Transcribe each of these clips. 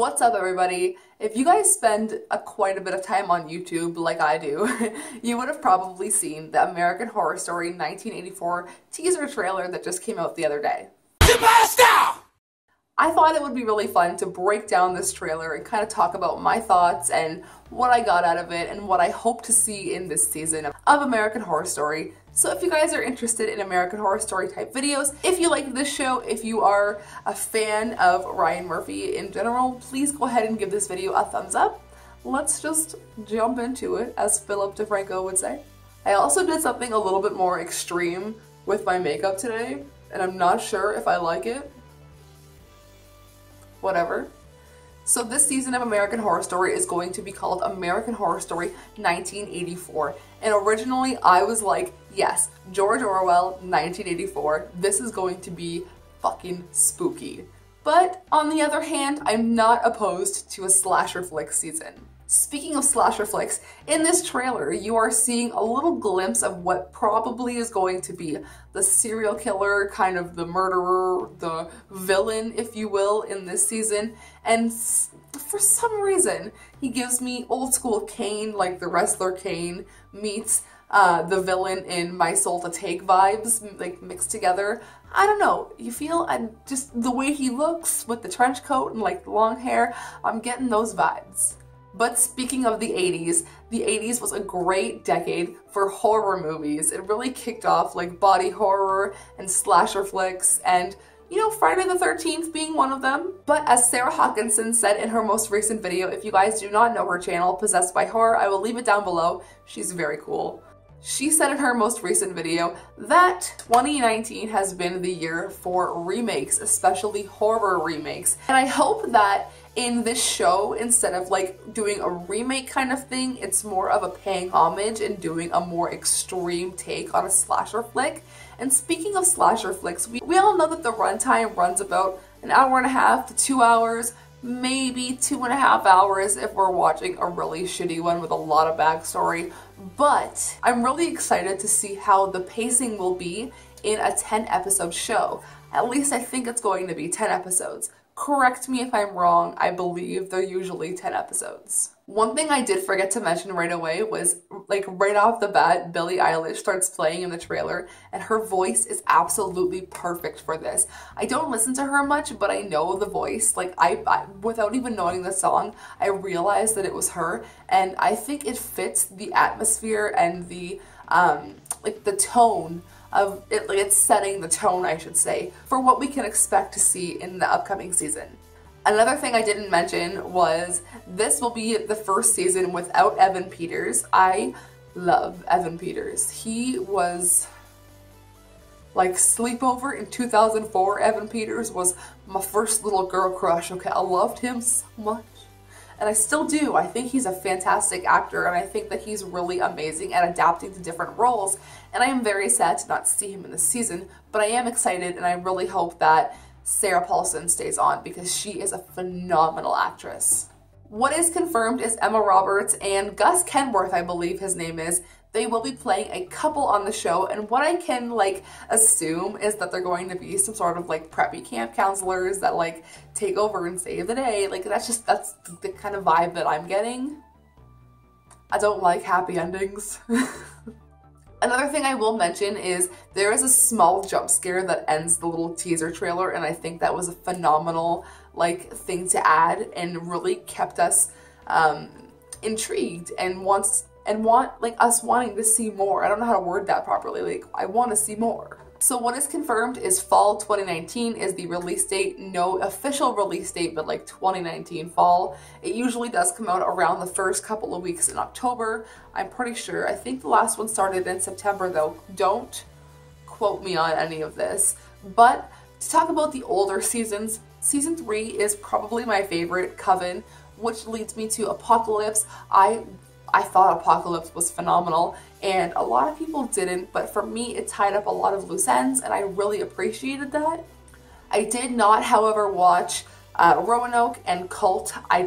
What's up, everybody? If you guys spend quite a bit of time on YouTube like I do, you would have probably seen the American Horror Story 1984 teaser trailer that just came out the other day. I thought it would be really fun to break down this trailer and kind of talk about my thoughts and what I got out of it and what I hope to see in this season of American Horror Story. So if you guys are interested in American Horror Story type videos, if you like this show, if you are a fan of Ryan Murphy in general, please go ahead and give this video a thumbs up. Let's just jump into it, as Philip DeFranco would say. I also did something a little bit more extreme with my makeup today, and I'm not sure if I like it. Whatever. So this season of American Horror Story is going to be called American Horror Story 1984. And originally I was like, yes, George Orwell, 1984, this is going to be fucking spooky. But on the other hand, I'm not opposed to a slasher flick season. Speaking of slasher flicks, in this trailer you are seeing a little glimpse of what probably is going to be the serial killer, kind of the murderer, the villain, if you will, in this season. And for some reason, he gives me old school Kane, like the wrestler Kane, meets the villain in My Soul to Take vibes, like mixed together. I don't know, you feel, just the way he looks with the trench coat and like the long hair, I'm getting those vibes. But speaking of the 80s was a great decade for horror movies. It really kicked off like body horror and slasher flicks, and you know, Friday the 13th being one of them. But as Sarah Hawkinson said in her most recent video, if you guys do not know her channel, Possessed by Horror, I will leave it down below. She's very cool. She said in her most recent video that 2019 has been the year for remakes, especially horror remakes. And I hope that in this show, instead of like doing a remake kind of thing, it's more of a paying homage and doing a more extreme take on a slasher flick. And speaking of slasher flicks, we all know that the runtime runs about an hour and a half to 2 hours, maybe 2.5 hours if we're watching a really shitty one with a lot of backstory. But I'm really excited to see how the pacing will be in a 10-episode show. At least I think it's going to be 10 episodes. Correct me if I'm wrong, I believe they're usually 10 episodes. One thing I did forget to mention right away was, like, right off the bat, Billie Eilish starts playing in the trailer, and her voice is absolutely perfect for this. I don't listen to her much, but I know the voice. Like, I without even knowing the song, I realized that it was her, and I think it fits the atmosphere and the, like, the tone of it, like it's setting the tone, I should say, for what we can expect to see in the upcoming season. Another thing I didn't mention was this will be the first season without Evan Peters. I love Evan Peters. He was like Sleepover in 2004. Evan Peters was my first little girl crush, okay? I loved him so much. And I still do. I think he's a fantastic actor, and I think that he's really amazing at adapting to different roles. And I am very sad to not see him in this season, but I am excited, and I really hope that Sarah Paulson stays on because she is a phenomenal actress. What is confirmed is Emma Roberts and Gus Kenworth, I believe his name is. They will be playing a couple on the show, and what I can like assume is that they're going to be some sort of like preppy camp counselors that like take over and save the day. Like that's the kind of vibe that I'm getting. I don't like happy endings. Another thing I will mention is there is a small jump scare that ends the little teaser trailer, and I think that was a phenomenal like thing to add and really kept us intrigued and us wanting to see more. I don't know how to word that properly. Like, I want to see more. So what is confirmed is fall 2019 is the release date. No official release date, but like 2019 fall. It usually does come out around the first couple of weeks in October. I'm pretty sure. I think the last one started in September though. Don't quote me on any of this. But to talk about the older seasons, season 3 is probably my favorite, Coven, which leads me to Apocalypse. I thought Apocalypse was phenomenal, and a lot of people didn't, but for me it tied up a lot of loose ends, and I really appreciated that. I did not, however, watch Roanoke and Cult. I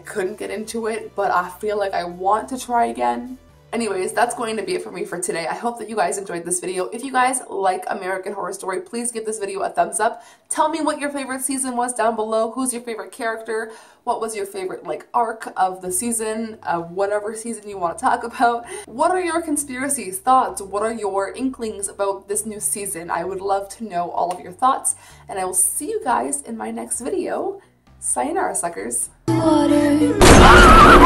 couldn't get into it, but I feel like I want to try again. Anyways, that's going to be it for me for today. I hope that you guys enjoyed this video. If you guys like American Horror Story, please give this video a thumbs up. Tell me what your favorite season was down below. Who's your favorite character? What was your favorite arc of the season? Whatever season you want to talk about. What are your conspiracies, thoughts? What are your inklings about this new season? I would love to know all of your thoughts, and I will see you guys in my next video. Sayonara, suckers. Water.